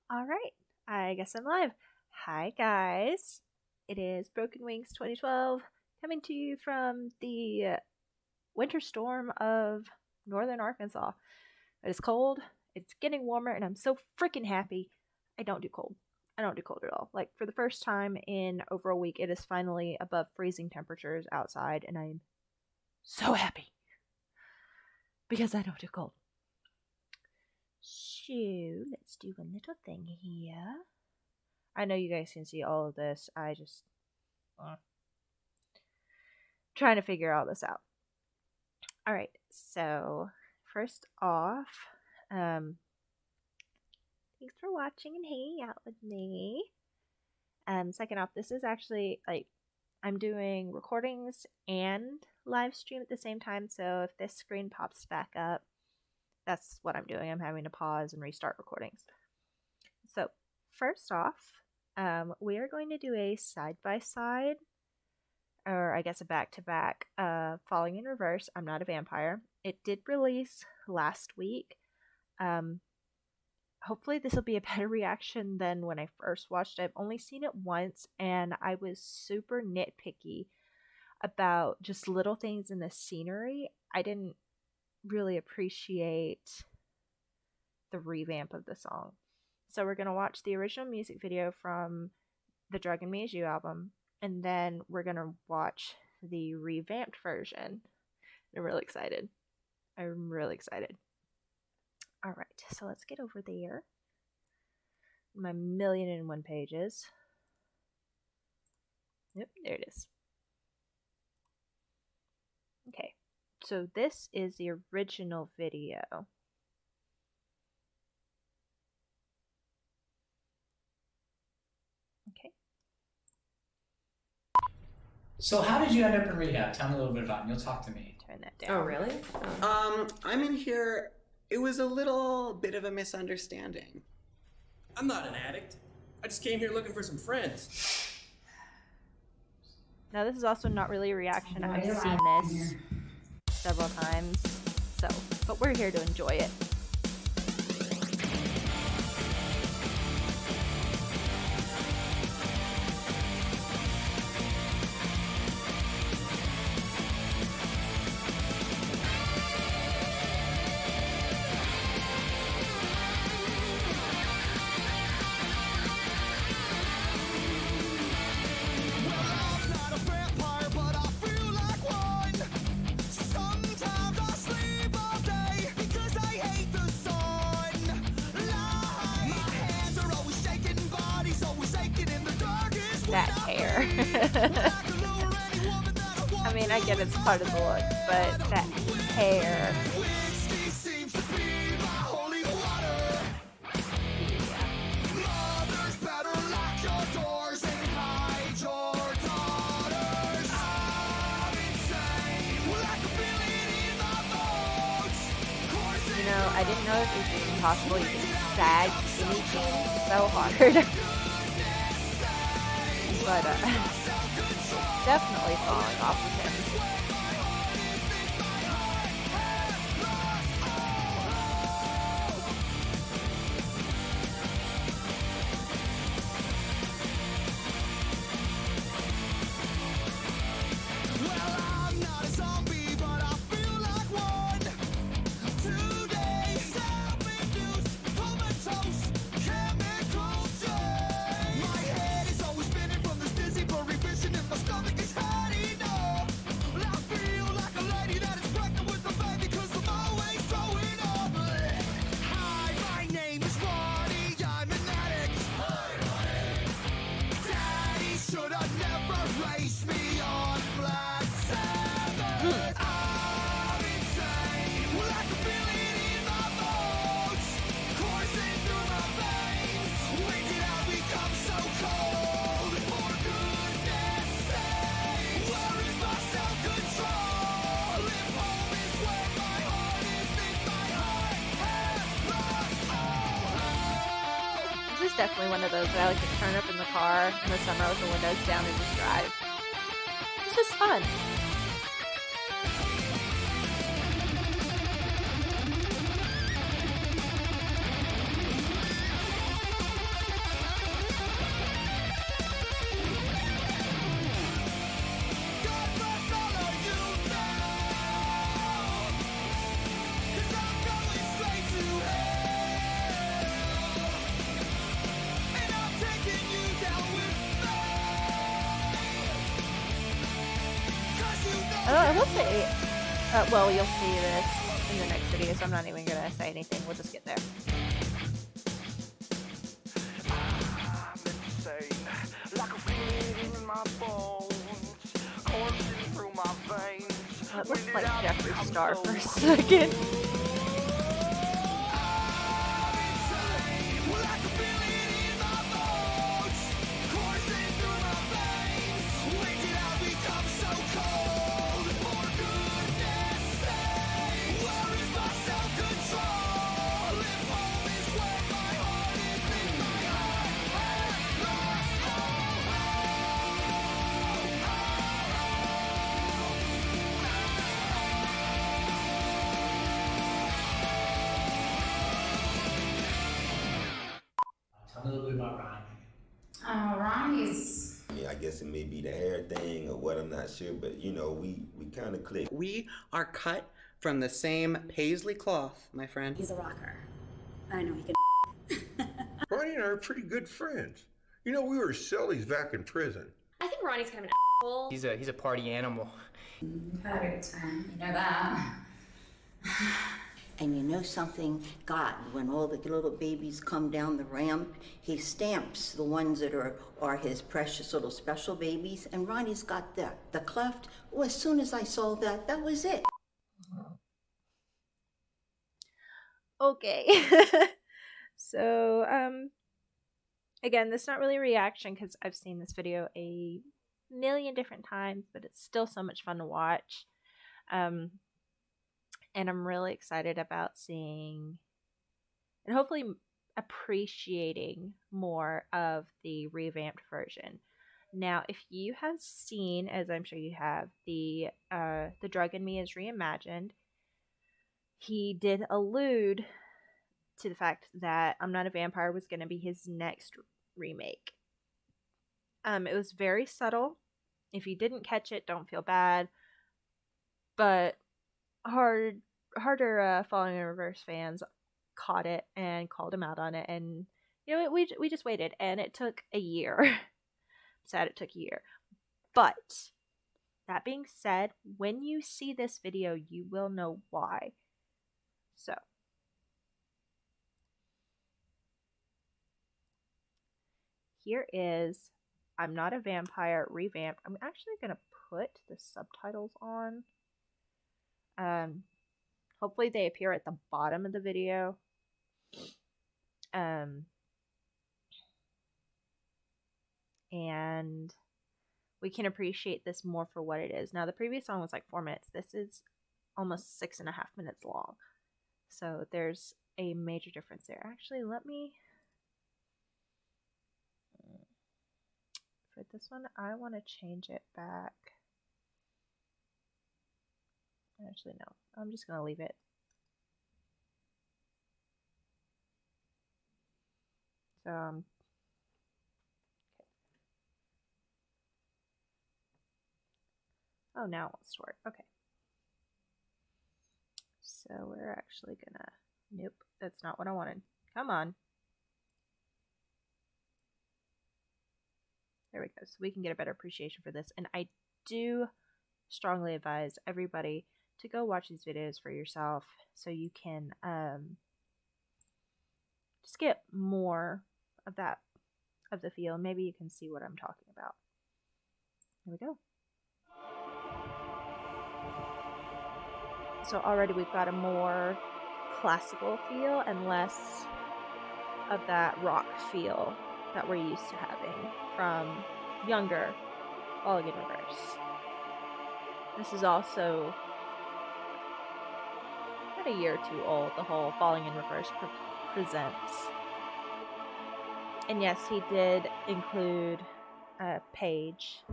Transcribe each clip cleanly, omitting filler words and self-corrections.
All right, I guess I'm live. Hi, guys. It is Broken Wings 2012 coming to you from the winter storm of northern Arkansas. It is cold, it's getting warmer, and I'm so freaking happy. I don't do cold. I don't do cold at all. Like, for the first time in over a week, it is finally above freezing temperatures outside, and I'm so happy because I don't do cold. So, let's do one little thing here. I know you guys can see all of this. I just trying to figure all this out. All right, so first off, thanks for watching and hanging out with me. Second off, this is actually like I'm doing recordings and live stream at the same time. So if this screen pops back up, that's what I'm doing. I'm having to pause and restart recordings. So first off, we are going to do a side-by-side, or I guess a back-to-back, Falling in Reverse, I'm Not a Vampire. It did release last week. Hopefully this will be a better reaction than when I first watched it. I've only seen it once, and I was super nitpicky about just little things in the scenery. I didn't really appreciate the revamp of the song. So we're going to watch the original music video from the Drug and Me As You album, and then we're going to watch the revamped version. I'm really excited. I'm really excited. All right, so let's get over there. My 1,000,001 pages. Yep, there it is. Okay, so this is the original video. Okay. So how did you end up in rehab? Tell me a little bit about it, and you'll talk to me. Turn that down. Oh, really? I'm in here. It was a little bit of a misunderstanding. I'm not an addict. I just came here looking for some friends. Now this is also not really a reaction. I've seen this several times, but we're here to enjoy it. That hair. I mean, I get it's part of the look, but that hair. You know, I didn't know if it was even possible you can sag skinny jeans so hard. But definitely falling off of him. This is definitely one of those that I like to turn up in the car in the summer with the windows down and just drive. It's just fun. will say, well, you'll see this in the next video, so I'm not even gonna say anything. We'll just get there. It looked like Jeffree Star for a second. Tell me a little bit about Ronnie. Ronnie's. I guess it may be the hair thing or what, I'm not sure, but you know, we kind of click. We are cut from the same paisley cloth, my friend. He's a rocker. I know he can. Ronnie and I are pretty good friends. You know, we were cellies back in prison. I think Ronnie's kind of an asshole. He's a party animal. You've had a good time. You know that. And you know something? God, when all the little babies come down the ramp, he stamps the ones that are his precious little special babies. And Ronnie's got the cleft. Well, as soon as I saw that, that was it. Okay. So, again, this is not really a reaction because I've seen this video a million different times, but it's still so much fun to watch. And I'm really excited about seeing and hopefully appreciating more of the revamped version. Now, if you have seen, as I'm sure you have, the Drug in Me is Reimagined, he did allude to the fact that I'm Not a Vampire was going to be his next remake. It was very subtle. If you didn't catch it, don't feel bad. But harder Falling in Reverse fans caught it and called him out on it, and you know we just waited, and it took a year. Sad it took a year, but that being said, when you see this video, you will know why. So here is I'm Not a Vampire Revamped. I'm actually gonna put the subtitles on. Hopefully they appear at the bottom of the video. And we can appreciate this more for what it is. Now, the previous song was like 4 minutes. This is almost 6.5 minutes long. So there's a major difference there. Actually, let me... For this one, I want to change it back. Actually, no. I'm just going to leave it. So, okay. Oh, now it wants to work. Okay. So, we're actually going to... Nope, that's not what I wanted. Come on. There we go. So, we can get a better appreciation for this. And I do strongly advise everybody to go watch these videos for yourself so you can just get more of that, of the feel. Maybe you can see what I'm talking about. Here we go. So already we've got a more classical feel and less of that rock feel that we're used to having from younger Falling in Reverse. This is also a year or two old, the whole Falling in Reverse presents. And yes, he did include Paige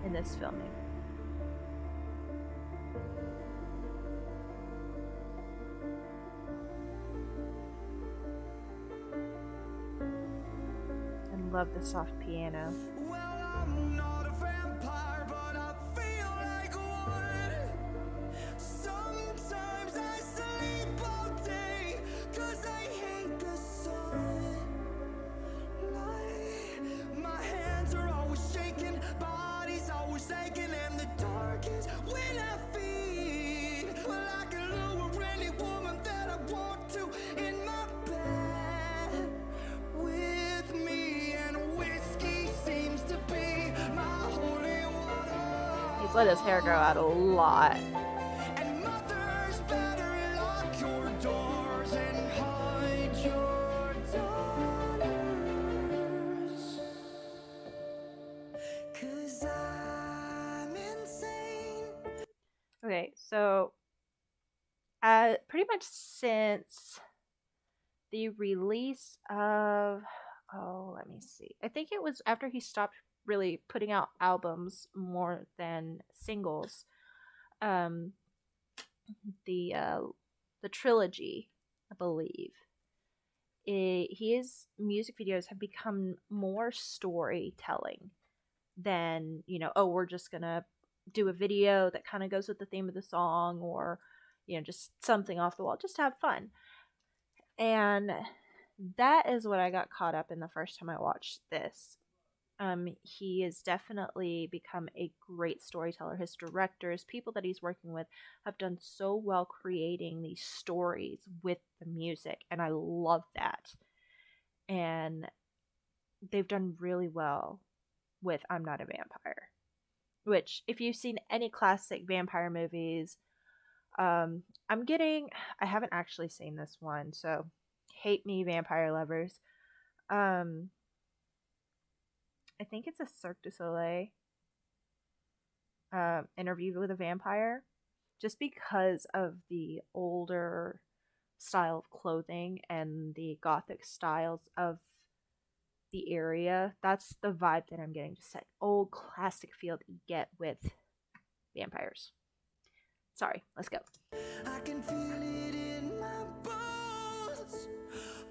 in this filming. And love the soft piano. Bodies always aching, and the darkest when I feel He's let his hair grow out a lot. And mothers better lock your doors and hide your daughters. 'Cause I'm insane. Okay, so pretty much since the release of, let me see. I think it was after he stopped really putting out albums more than singles. The trilogy, I believe. His music videos have become more storytelling than, we're just gonna do a video that kind of goes with the theme of the song, or just something off the wall, just to have fun. And that is what I got caught up in the first time I watched this. He has definitely become a great storyteller. His directors, people that he's working with, have done so well creating these stories with the music, and I love that. And they've done really well with I'm Not a Vampire, which, if you've seen any classic vampire movies, I haven't actually seen this one, so hate me, vampire lovers. I think it's a Cirque du Soleil Interview with a Vampire, just because of the older style of clothing and the gothic styles of the area. That's the vibe that I'm getting, just that old classic feel that you get with vampires. Sorry, let's go. I can feel it in my bones,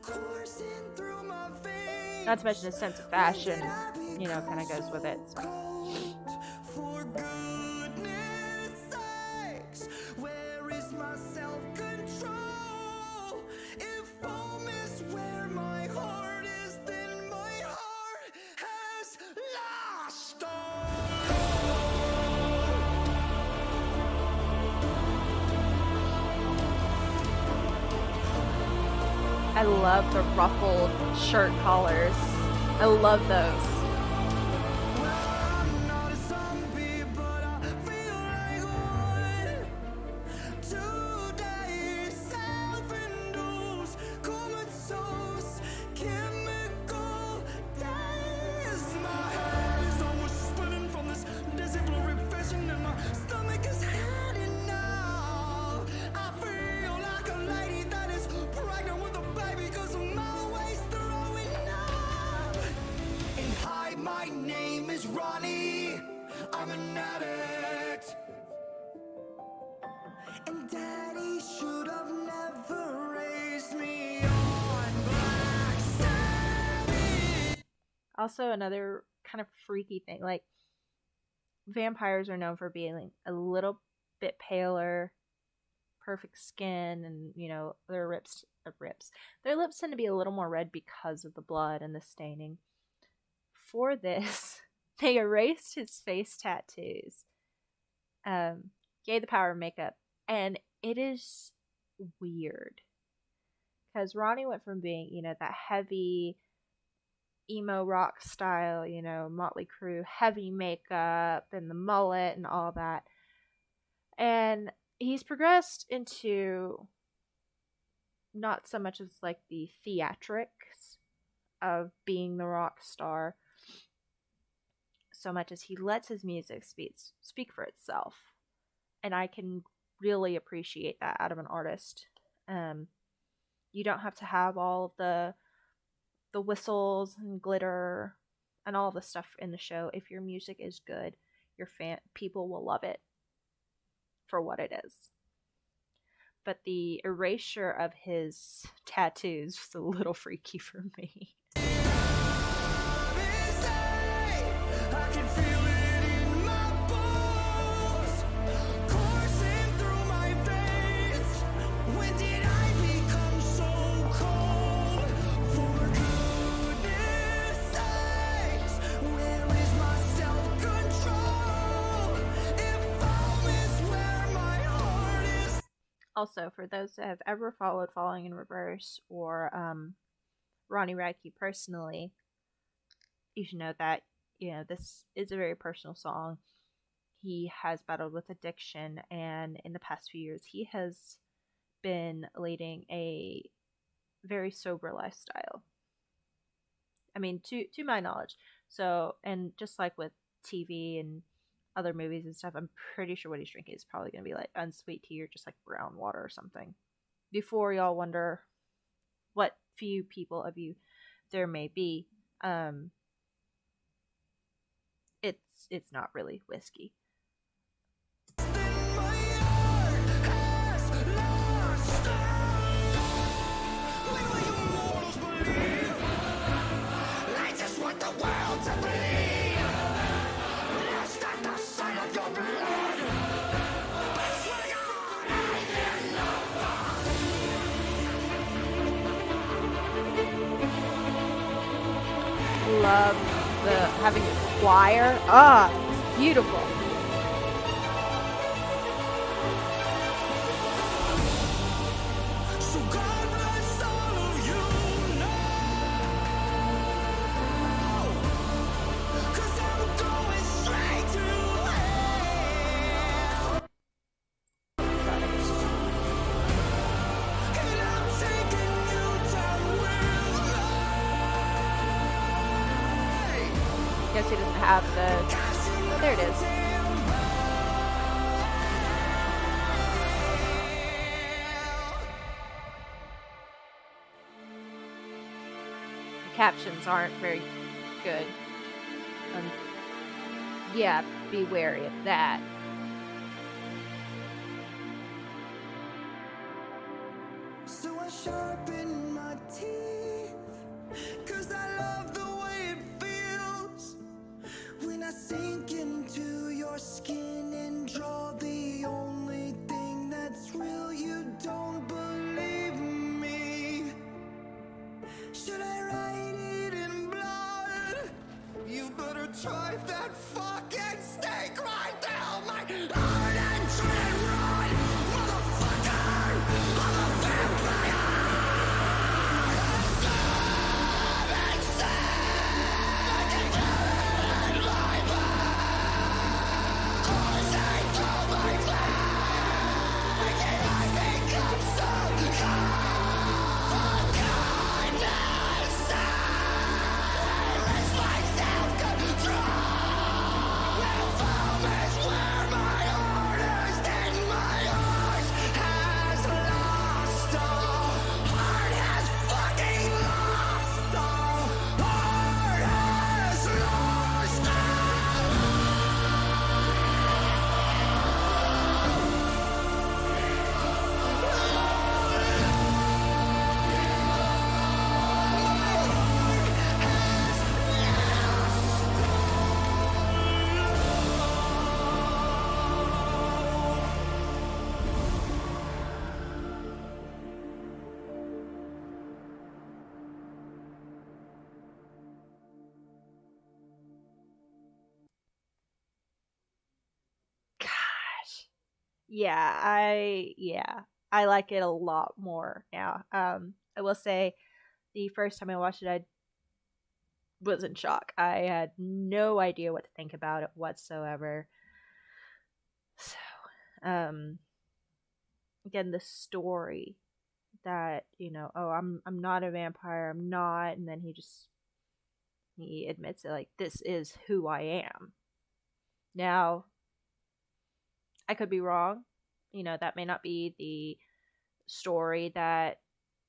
coursing through my veins. Not to mention his sense of fashion, kind of goes with it. So. For goodness sakes, where is my self-control? If home is where my heart is, then my heart has lost I love the ruffled shirt collars. I love those. I'm not a zombie, but I feel like one. Today, self-induced, comatose, chemical days. My head is almost spinning from this dizzy blurry vision, and my stomach is had enough. I feel like a lady that is pregnant with a baby, 'cause I'm always throwing up. And hi, my name is Ronnie. I'm an addict. And Daddy should have never raised me on Black Sabbath. Also, another kind of freaky thing, like, vampires are known for being a little bit paler, perfect skin, and their lips tend to be a little more red because of the blood and the staining. For this, they erased his face tattoos, gave the power of makeup, and it is weird because Ronnie went from being that heavy emo rock style, Motley Crue, heavy makeup and the mullet and all that, and he's progressed into not so much as like the theatrics of being the rock star, so much as he lets his music speak for itself. And I can really appreciate that out of an artist. You don't have to have all of the whistles and glitter and all the stuff in the show. If your music is good, people will love it for what it is. But the erasure of his tattoos was a little freaky for me. I can feel it in my bones, coursing through my veins. When did I become so cold? For goodness sakes, where is my self-control? If home is where my heart is. Also, for those that have ever followed Falling in Reverse or Ronnie Radke personally, you should know that this is a very personal song. he has battled with addiction, and in the past few years, he has been leading a very sober lifestyle. I mean, to my knowledge. So, and just like with TV and other movies and stuff, I'm pretty sure what he's drinking is probably going to be like unsweet tea or just like brown water or something. Before y'all wonder what few people of you there may be, it's not really whiskey. Love the having a choir. It's beautiful. So God bless all of you now, 'cause I'm going straight to hell. And I'm taking you down with me. Guess he doesn't have the. Oh, there it is. The captions aren't very good. Yeah, be wary of that. So I sharpen my teeth, 'cause I love the way it feels when I sink into your skin and draw the only thing that's real. You don't believe me. Should I write it in blood? You better drive that fucking stake right down my heart and try and run, motherfucker. I'm a vampire. I'm sick and dead in my blood. Coursing through my veins, and I become so cold for kindness. Silence my self-control. Will vomit where my heart is, and my heart has lost all. Heart has fucking lost all. Heart has lost Gosh. Yeah, I like it a lot more now. I will say the first time I watched it, I was in shock. I had no idea what to think about it whatsoever. So, again, the story that, oh, I'm not a vampire, I'm not, and then he admits it, like, this is who I am. Now, I could be wrong. That may not be the story that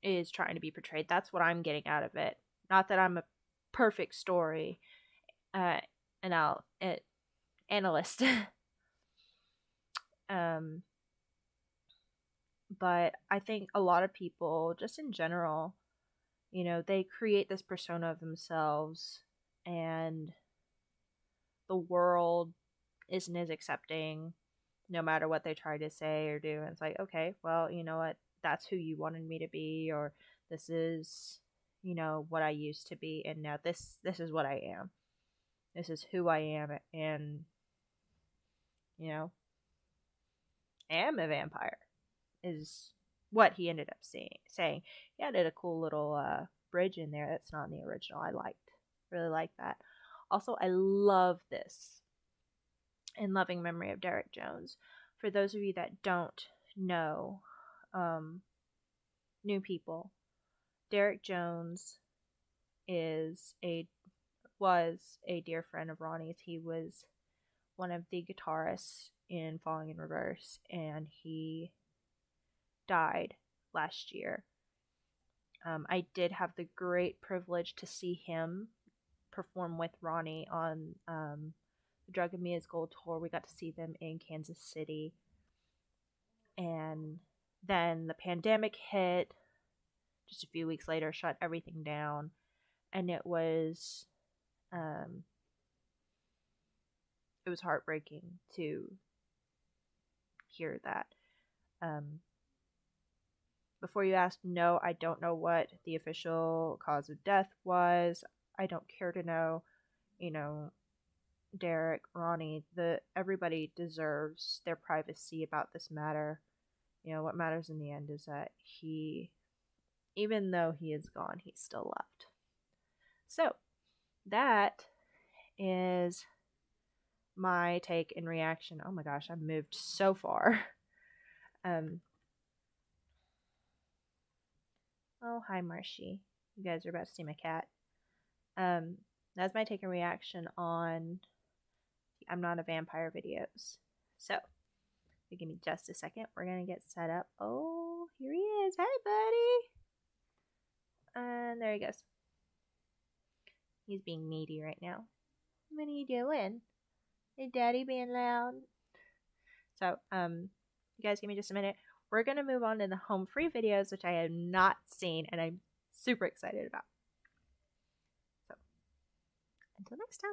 is trying to be portrayed. That's what I'm getting out of it. Not that I'm a perfect story analyst. But I think a lot of people, just in general, they create this persona of themselves, and the world isn't as accepting no matter what they try to say or do. And it's like, okay, well, you know what? That's who you wanted me to be, or this is, what I used to be, and now this is what I am. This is who I am, and am a vampire is what he ended up saying. He added a cool little bridge in there that's not in the original. Really liked that. Also, I love this. in loving memory of Derek Jones. For those of you that don't know, new people, Derek Jones was a dear friend of Ronnie's. He was one of the guitarists in Falling in Reverse, and he died last year. I did have the great privilege to see him perform with Ronnie on the Drug and Mia's Gold Tour. We got to see them in Kansas City. And then the pandemic hit just a few weeks later, shut everything down. And it was heartbreaking to hear that. Before you ask, no, I don't know what the official cause of death was. I don't care to know. You know, Derek, Ronnie, everybody deserves their privacy about this matter. You know, what matters in the end is that even though he is gone, he's still loved. So, that is my take and reaction. Oh my gosh, I've moved so far. Oh, hi, Marshy. You guys are about to see my cat. That's my take and reaction on the I'm Not a Vampire videos. So, if you give me just a second, we're going to get set up. Oh, here he is. Hey, buddy. And there he goes. He's being needy right now. What are you doing? Is Daddy being loud? So, you guys give me just a minute. We're going to move on to the home free videos, which I have not seen and I'm super excited about. So, until next time.